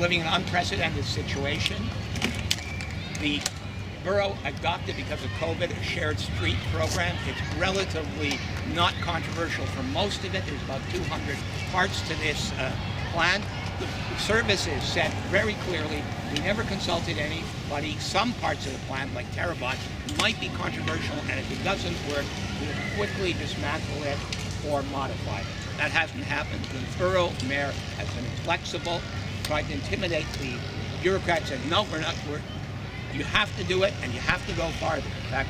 living in an unprecedented situation. The Borough adopted, because of COVID, a shared street program. It's relatively not controversial for most of it. There's about 200 parts to this plan. The services said very clearly, we never consulted anybody. Some parts of the plan, like Terrebonne, might be controversial, and if it doesn't work, we will quickly dismantle it or modify it. That hasn't happened. The borough mayor has been inflexible, tried to intimidate the bureaucrats, said, no, you have to do it, and you have to go farther. In fact,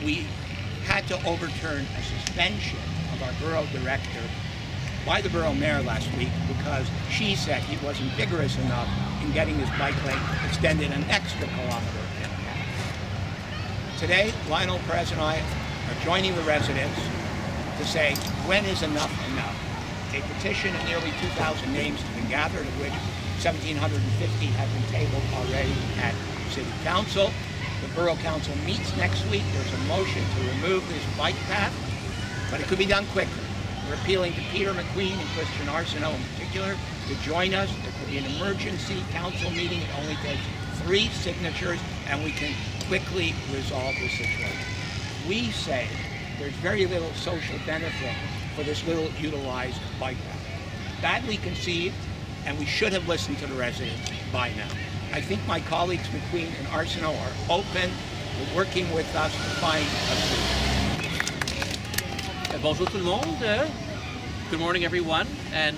we had to overturn a suspension of our borough director by the borough mayor last week because she said he wasn't vigorous enough in getting his bike lane extended an extra kilometer and a half. Today, Lionel Perez and I are joining the residents to say, when is enough enough? A petition of nearly 2,000 names has been gathered, of which 1,750 have been tabled already at City Council. The Borough Council meets next week. There's a motion to remove this bike path, but it could be done quicker. We're appealing to Peter McQueen and Christian Arsenault in particular to join us. There could be an emergency council meeting. It only takes 3 signatures, and we can quickly resolve the situation. We say there's very little social benefit for this little utilized bike path. Badly conceived, and we should have listened to the residents by now. I think my colleagues McQueen and Arsenault are open to working with us to find a solution. Bonjour tout le monde. Good morning, everyone, and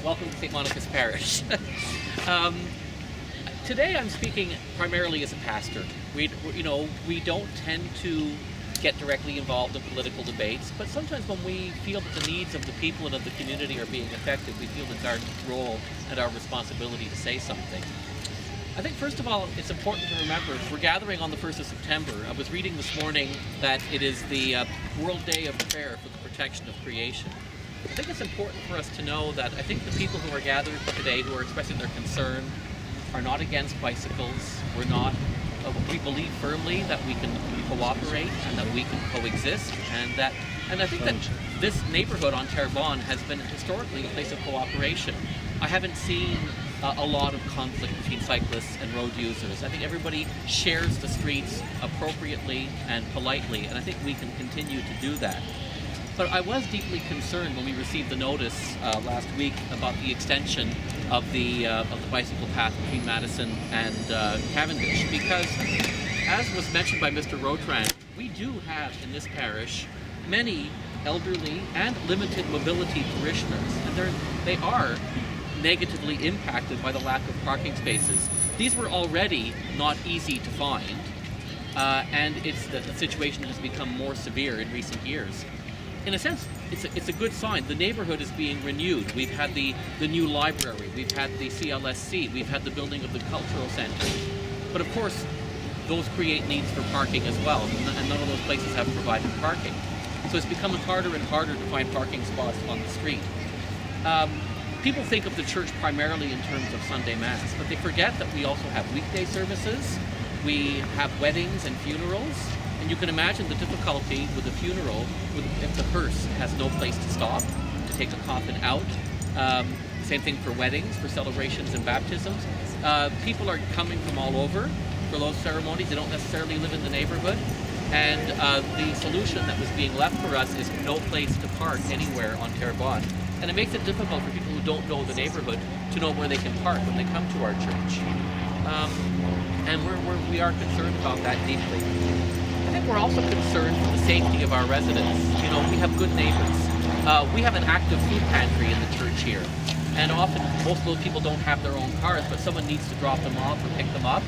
welcome to St. Monica's Parish. Today I'm speaking primarily as a pastor. We don't tend to get directly involved in political debates, but sometimes when we feel that the needs of the people and of the community are being affected, we feel it's our role and our responsibility to say something. I think first of all, it's important to remember we're gathering on the 1st of September. I was reading this morning that it is the World Day of Prayer for the Protection of Creation. I think it's important for us to know that I think the people who are gathered today, who are expressing their concern, are not against bicycles. We believe firmly that we can cooperate and that we can coexist, and I think that this neighborhood on Terrebonne has been historically a place of cooperation. I haven't seen a lot of conflict between cyclists and road users. I think everybody shares the streets appropriately and politely, and I think we can continue to do that. But I was deeply concerned when we received the notice last week about the extension of the bicycle path between Madison and Cavendish, because, as was mentioned by Mr. Rotran, we do have in this parish many elderly and limited mobility parishioners, and they are negatively impacted by the lack of parking spaces. These were already not easy to find, and the situation has become more severe in recent years. In a sense, it's a good sign. The neighborhood is being renewed. We've had the new library, we've had the CLSC, we've had the building of the cultural center. But of course, those create needs for parking as well, and none of those places have provided parking. So it's becoming harder and harder to find parking spots on the street. People think of the church primarily in terms of Sunday Mass, but they forget that we also have weekday services, we have weddings and funerals, and you can imagine the difficulty with a funeral if the hearse has no place to stop to take a coffin out. Same thing for weddings, for celebrations and baptisms. People are coming from all over for those ceremonies. They don't necessarily live in the neighborhood. And the solution that was being left for us is no place to park anywhere on Terrebonne. And it makes it difficult for people who don't know the neighborhood to know where they can park when they come to our church. And we are concerned about that deeply. I think we're also concerned for the safety of our residents. We have good neighbors. We have an active food pantry in the church here. And often, most of those people don't have their own cars, but someone needs to drop them off or pick them up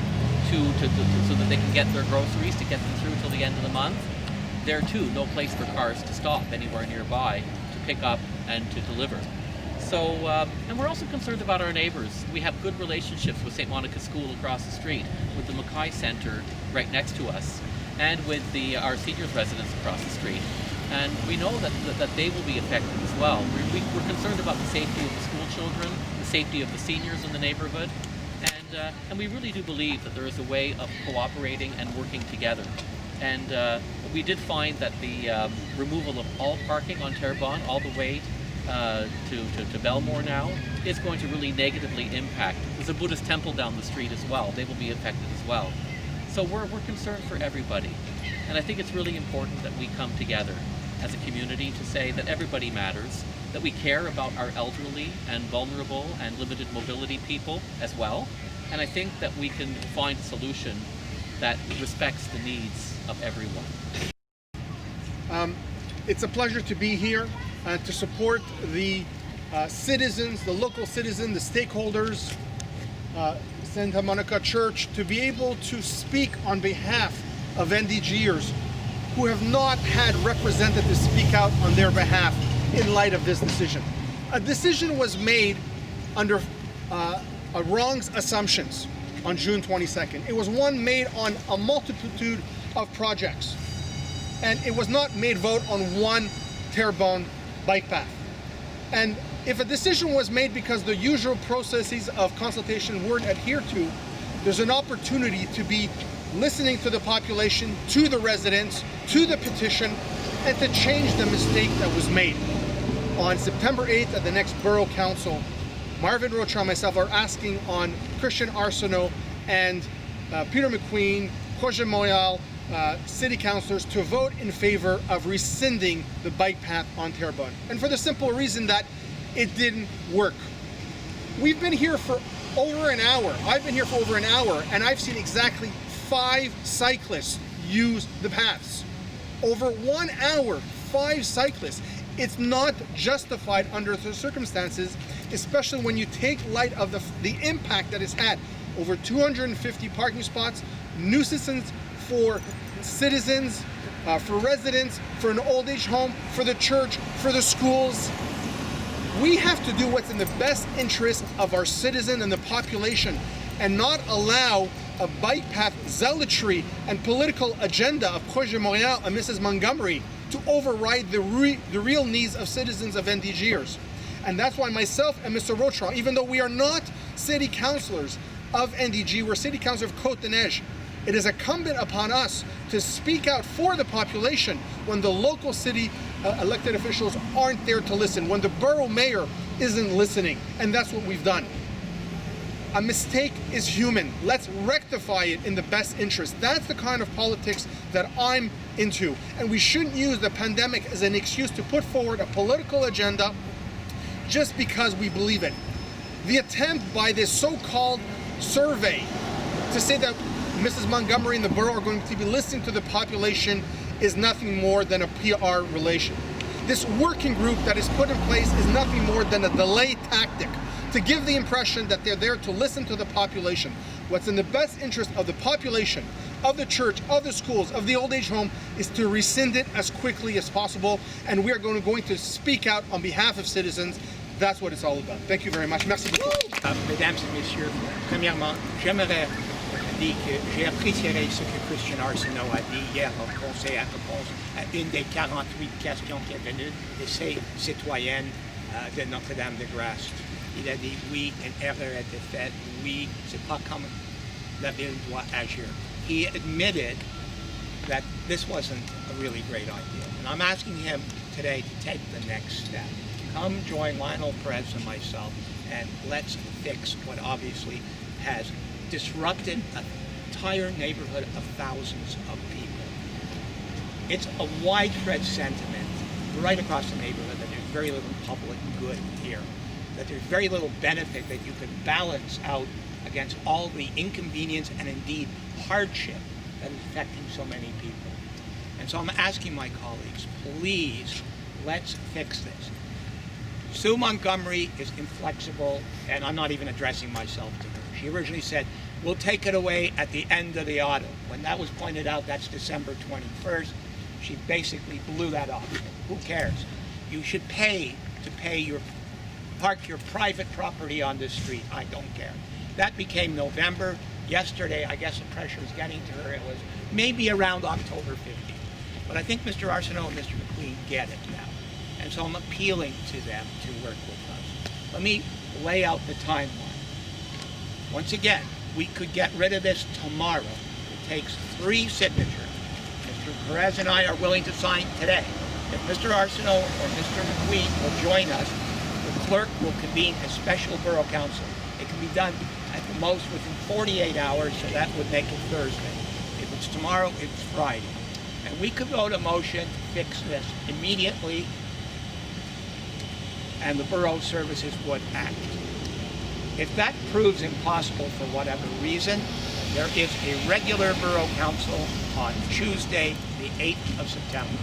so that they can get their groceries to get them through till the end of the month. There too, no place for cars to stop anywhere nearby to pick up and to deliver. So, and we're also concerned about our neighbors. We have good relationships with St. Monica School across the street, with the Mackay Center right next to us, and with our seniors residents across the street. And we know that they will be affected as well. We're concerned about the safety of the school children, the safety of the seniors in the neighborhood, and we really do believe that there is a way of cooperating and working together. And we did find that the removal of all parking on Terrebonne all the way to Belmore now is going to really negatively impact. There's a Buddhist temple down the street as well. They will be affected as well. So we're concerned for everybody. And I think it's really important that we come together as a community to say that everybody matters, that we care about our elderly and vulnerable and limited mobility people as well. And I think that we can find a solution that respects the needs of everyone. It's a pleasure to be here to support the citizens, the local citizens, the stakeholders, Santa Monica Church, to be able to speak on behalf of NDGers who have not had representatives speak out on their behalf in light of this decision. A decision was made under wrong assumptions on June 22nd. It was one made on a multitude of projects. And it was not made vote on one Terrebonne bike path. And if a decision was made because the usual processes of consultation weren't adhered to, there's an opportunity to be listening to the population, to the residents, to the petition, and to change the mistake that was made. On September 8th at the next Borough Council, Marvin Rocha and myself are asking on Christian Arsenault and Peter McQueen, Projet Montréal, city councillors to vote in favor of rescinding the bike path on Terrebonne. And for the simple reason that it didn't work. We've been here for over an hour. I've been here for over an hour, and I've seen exactly 5 cyclists use the paths. Over 1 hour, 5 cyclists. It's not justified under the circumstances, especially when you take light of the impact that it's had. Over 250 parking spots, nuisances for citizens, for residents, for an old age home, for the church, for the schools. We have to do what's in the best interest of our citizen and the population, and not allow a bike path zealotry and political agenda of Projet Montréal and Mrs. Montgomery to override the real needs of citizens of NDGers. And that's why myself and Mr. Rocha, even though we are not city councillors of NDG, we're city councillors of Côte-des-Neiges, it is incumbent upon us to speak out for the population when the local city elected officials aren't there to listen, when the borough mayor isn't listening, and that's what we've done. A mistake is human. Let's rectify it in the best interest. That's the kind of politics that I'm into. And we shouldn't use the pandemic as an excuse to put forward a political agenda just because we believe it. The attempt by this so-called survey to say that Mrs. Montgomery and the borough are going to be listening to the population is nothing more than a PR relation. This working group that is put in place is nothing more than a delay tactic to give the impression that they're there to listen to the population. What's in the best interest of the population, of the church, of the schools, of the old age home is to rescind it as quickly as possible, and we are going to speak out on behalf of citizens. That's what it's all about. Thank you very much. Merci beaucoup. Mesdames et messieurs, premièrement, j'aimerais dire que j'ai apprécié ce que Christian Arsenault a dit hier au conseil à réponse à une des 48 questions qui est venue de ces citoyennes de Notre-Dame-de-Grâce. Il a dit oui, une erreur a été faite, oui, c'est pas comme la ville doit agir. He admitted that this wasn't a really great idea. And I'm asking him today to take the next step. Come join Lionel Perez and myself, and let's fix what obviously has disrupted an entire neighborhood of thousands of people. It's a widespread sentiment right across the neighborhood that there's very little public good here, that there's very little benefit that you could balance out against all the inconvenience and indeed hardship that is affecting so many people. And so I'm asking my colleagues, please, let's fix this. Sue Montgomery is inflexible, and I'm not even addressing myself to her. She originally said, we'll take it away at the end of the autumn. When that was pointed out, that's December 21st. She basically blew that off. Who cares? You should pay to park your private property on the street. I don't care. That became November. Yesterday, I guess the pressure is getting to her. It was maybe around October 15th. But I think Mr. Arsenault and Mr. McQueen get it now. And so I'm appealing to them to work with us. Let me lay out the timeline. Once again, we could get rid of this tomorrow. It takes 3 signatures. Mr. Perez and I are willing to sign today. If Mr. Arsenault or Mr. McQueen will join us, the clerk will convene a special borough council. It can be done at the most within 48 hours, so that would make it Thursday. If it's tomorrow, it's Friday. And we could vote a motion to fix this immediately, and the borough services would act. If that proves impossible for whatever reason, there is a regular borough council on Tuesday, the 8th of September.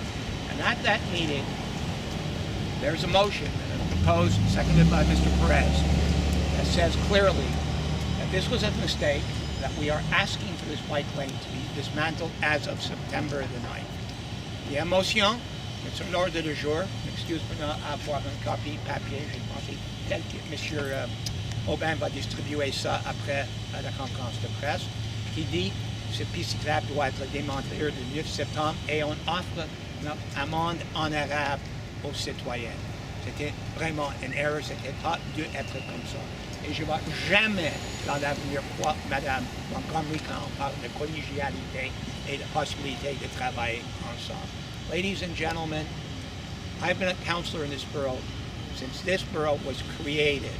And at that meeting, there's a motion proposed, seconded by Mr. Perez, that says clearly that this was a mistake, that we are asking for this bike lane to be dismantled as of September the 9th. The motion, c'est sur l'ordre du jour. Excuse pour ne avoir une copie papier, j'ai pensé tel que M. Aubin va distribuer ça après la conférence de presse, qui dit que ce piste cyclable doit être démantelé le 9 septembre et on offre notre amende honorable aux citoyens. C'était vraiment une erreur, c'était pas dû être comme ça. Et je ne vais jamais dans l'avenir croire, Madame Montgomery, quand on parle de collégialité et de possibilité de travailler ensemble. Ladies and gentlemen, I've been a councillor in this borough since this borough was created.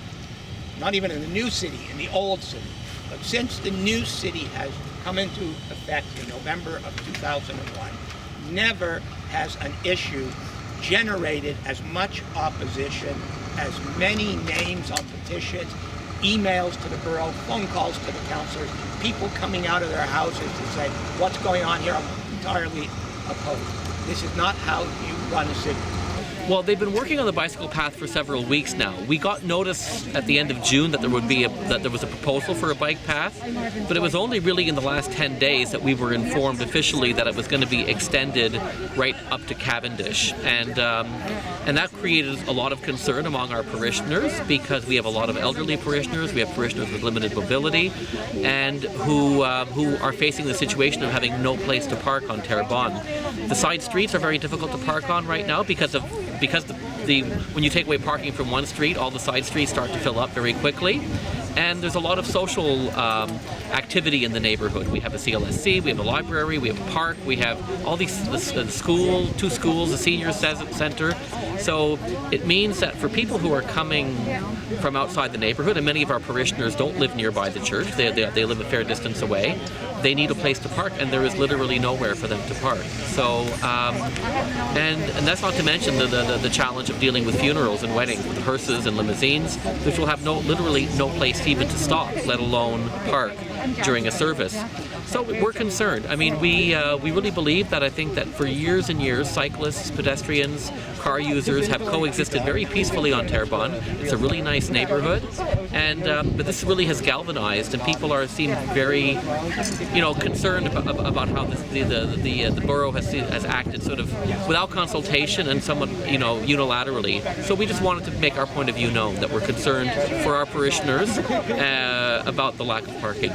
Not even in the new city, in the old city. But since the new city has come into effect in November of 2001, never has an issue generated as much opposition, as many names on petitions, emails to the borough, phone calls to the councillors, people coming out of their houses to say, what's going on here? I'm entirely opposed. This is not how you run a city. Well, they've been working on the bicycle path for several weeks now. We got notice at the end of June that there was a proposal for a bike path, but it was only really in the last 10 days that we were informed officially that it was going to be extended right up to Cavendish, and that created a lot of concern among our parishioners, because we have a lot of elderly parishioners, we have parishioners with limited mobility, and who are facing the situation of having no place to park on Terrebonne. The side streets are very difficult to park on right now because when you take away parking from one street, all the side streets start to fill up very quickly. And there's a lot of social activity in the neighborhood. We have a CLSC, we have a library, we have a park, we have all these, the school, 2 schools, a senior center. So it means that for people who are coming from outside the neighborhood, and many of our parishioners don't live nearby the church, they live a fair distance away, they need a place to park, and there is literally nowhere for them to park. So, and that's not to mention the challenge of dealing with funerals and weddings, with hearses and limousines, which will have literally no place even to stop, let alone park during a service. So we're concerned. I mean, we really believe that, I think that for years and years, cyclists, pedestrians, car users have coexisted very peacefully on Terrebonne. It's a really nice neighborhood, and but this really has galvanized, and people seem very, concerned about how the borough has acted sort of without consultation and somewhat, unilaterally. So we just wanted to make our point of view known, that we're concerned for our parishioners about the lack of parking.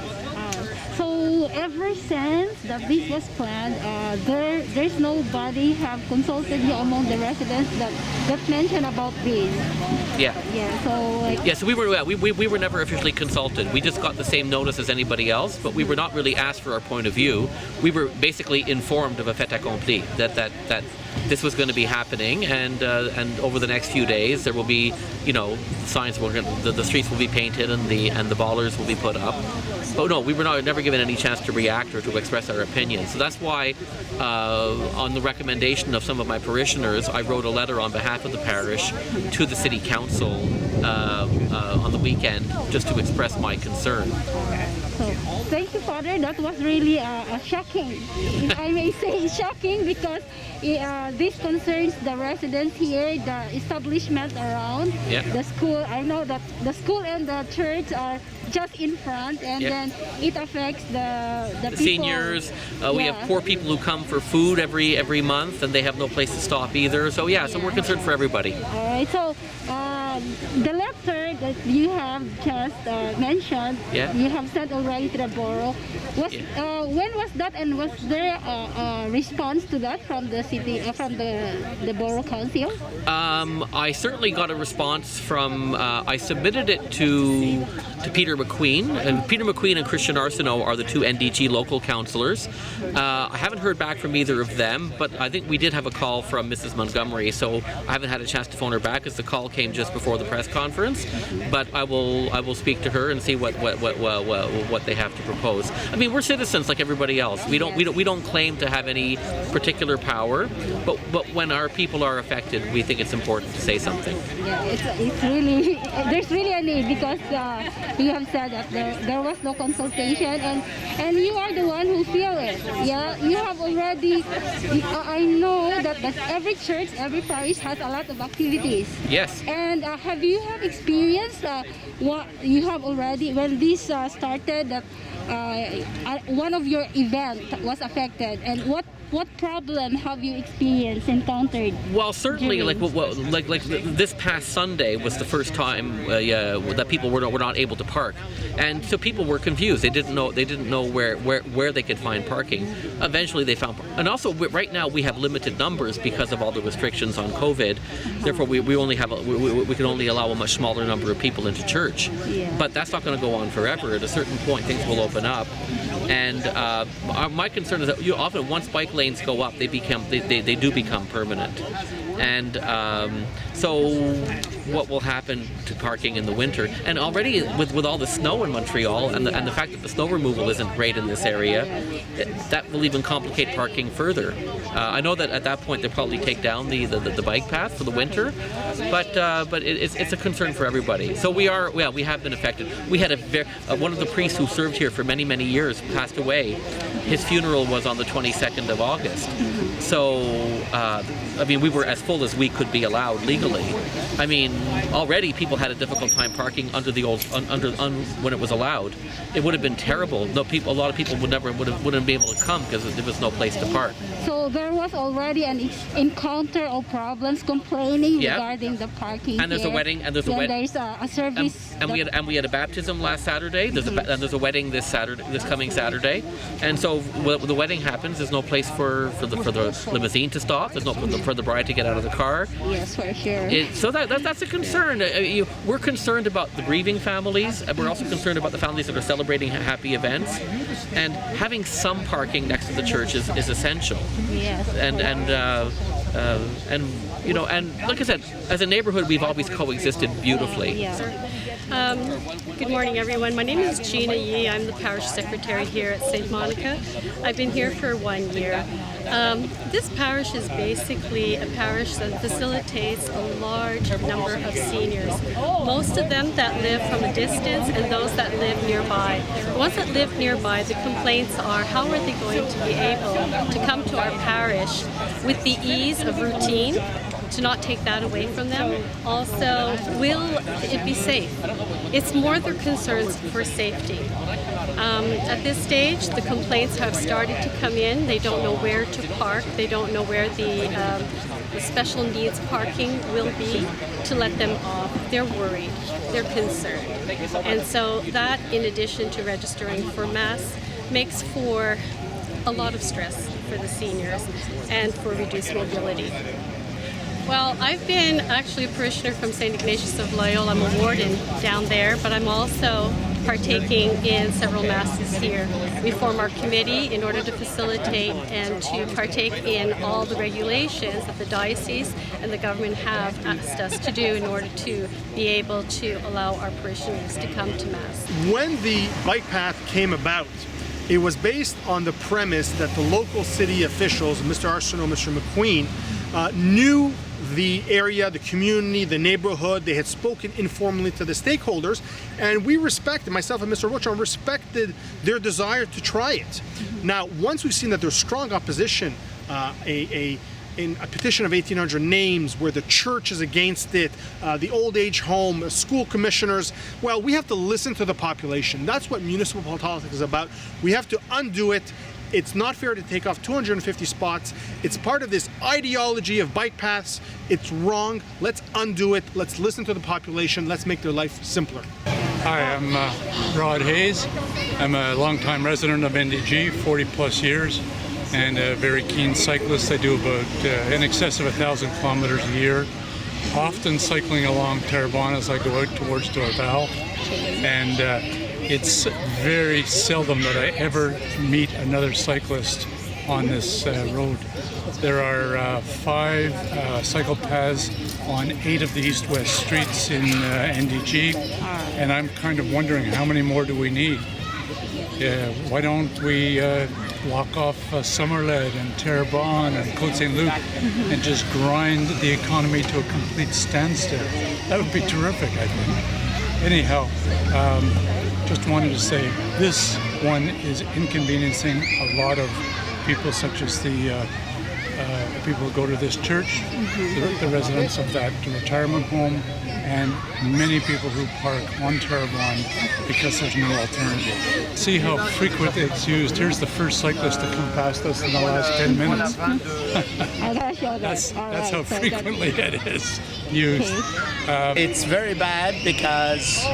So ever since that this was planned, there's nobody have consulted you among the residents that mentioned about this. Yeah. Yeah. So So we were never officially consulted. We just got the same notice as anybody else, but we were not really asked for our point of view. We were basically informed of a fait accompli that this was going to be happening, and over the next few days there will be, signs. The streets will be painted, and the ballers will be put up. But no, we were never given any chance to react or to express our opinions. So that's why, on the recommendation of some of my parishioners, I wrote a letter on behalf of the parish to the city council on the weekend, just to express my concern. So, thank you, Father. That was really shocking, if I may say shocking, because this concerns the residents here, the establishment around, the school. I know that the school and the church are just in front, and then it affects the people. Seniors. We have poor people who come for food every month, and they have no place to stop either. So so we're concerned for everybody. All right. So the letter that you have just mentioned, Yeah. you have sent already to the borough. When was that, and was there a response to that from the city, from the borough council? I certainly got a response from. I submitted it to Peter McQueen, and Peter McQueen and Christian Arsenault are the two NDG local councillors. I haven't heard back from either of them, but I think we did have a call from Mrs. Montgomery, so I haven't had a chance to phone her back as the call came just before the press conference. But I will speak to her and see what they have to propose. I mean, we're citizens like everybody else. We don't claim to have any particular power, but when our people are affected, we think it's important to say something. Yeah, it's really, there's really a need, because you have said that there was no consultation, and you are the one who feel it. Yeah, you have already. I know that every church, every parish has a lot of activities. Yes. And have you experienced what you have already when this started, that one of your event was affected, and what problem have you encountered? Well, certainly, like this past Sunday was the first time that people were not able to park, and so people were confused. They didn't know where they could find parking. Eventually, they found, and also right now we have limited numbers because of all the restrictions on COVID. Therefore, we can only allow a much smaller number of people into church. Yeah. But that's not going to go on forever. At a certain point, things will open up. And my concern is that often once bike lanes go up, they do become permanent. And so what will happen to parking in the winter? And already with all the snow in Montreal and the fact that the snow removal isn't great in this area, that will even complicate parking further. I know that at that point they'll probably take down the bike path for the winter, but it's a concern for everybody. So we have been affected. We had one of the priests who served here for many years passed away. His funeral was on the 22nd of August. So I mean, we were as full as we could be allowed legally. I mean, already people had a difficult time parking under the old when it was allowed. It would have been terrible. A lot of people wouldn't be able to come because there was no place to park. So there was already an encounter of problems, complaining regarding the parking. And there's a wedding. And there's a wedding. There's a service. And we had a baptism last Saturday. There's a wedding this coming Saturday. And so when the wedding happens, there's no place for the limousine to stop. There's no for the bride to get out of the car. Yes, for sure. So that's a concern. We're concerned about the grieving families, and we're also concerned about the families that are celebrating happy events. And having some parking next to the church is essential. Yes. And like I said, as a neighborhood, we've always coexisted beautifully. Yeah. Good morning, everyone. My name is Gina Yee. I'm the parish secretary here at St. Monica. I've been here for 1 year. This parish is basically a parish that facilitates a large number of seniors. Most of them that live from a distance and those that live nearby. The ones that live nearby, the complaints are how are they going to be able to come to our parish with the ease of routine, to not take that away from them. Also, will it be safe? It's more their concerns for safety. At this stage, the complaints have started to come in. They don't know where to park. They don't know where the special needs parking will be to let them off. They're worried. They're concerned. And so that, in addition to registering for Mass, makes for a lot of stress for the seniors and for reduced mobility. Well, I've been actually a parishioner from St. Ignatius of Loyola. I'm a warden down there, but I'm also partaking in several masses here. We form our committee in order to facilitate and to partake in all the regulations that the diocese and the government have asked us to do in order to be able to allow our parishioners to come to Mass. When the bike path came about, it was based on the premise that the local city officials, Mr. Arsenault, Mr. McQueen, knew the area, the community, the neighborhood. They had spoken informally to the stakeholders, and we respected, myself and Mr. Rochon respected their desire to try it. Now, once we've seen that there's strong opposition, in a petition of 1,800 names where the church is against it, the old age home, school commissioners, well, we have to listen to the population. That's what municipal politics is about. We have to undo it It's not fair to take off 250 spots. It's part of this ideology of bike paths. It's wrong. Let's undo it. Let's listen to the population. Let's make their life simpler. Hi, I'm Rod Hayes. I'm a longtime resident of NDG, 40 plus years, and a very keen cyclist. I do about in excess of 1,000 kilometers a year, often cycling along Terrebonne as I go out towards Dorval. And it's very seldom that I ever meet another cyclist on this road. There are 5 cycle paths on 8 of the east-west streets in NDG, and I'm kind of wondering how many more do we need? Why don't we block off Somerled and Terrebonne and Côte St. Luc and just grind the economy to a complete standstill? That would be terrific, I think. Anyhow, just wanted to say this one is inconveniencing a lot of people, such as the people who go to this church, the residents of that retirement home, and many people who park on Terrebonne because there's no alternative. See how frequent it's used. Here's the first cyclist to come past us in the last 10 minutes. I gotta show that. That's Alright, how so frequently it is used. It's very bad because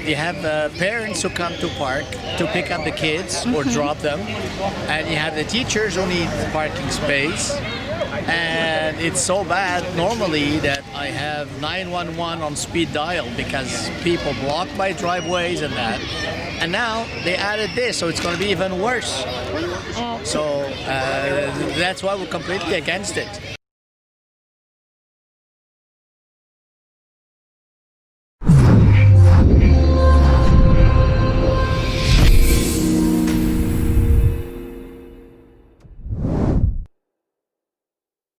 you have parents who come to park to pick up the kids or drop them, and you have the teachers who need parking space. And it's so bad normally that I have 911 on speed dial because people block my driveways and that. And now they added this, so it's going to be even worse. So that's why we're completely against it.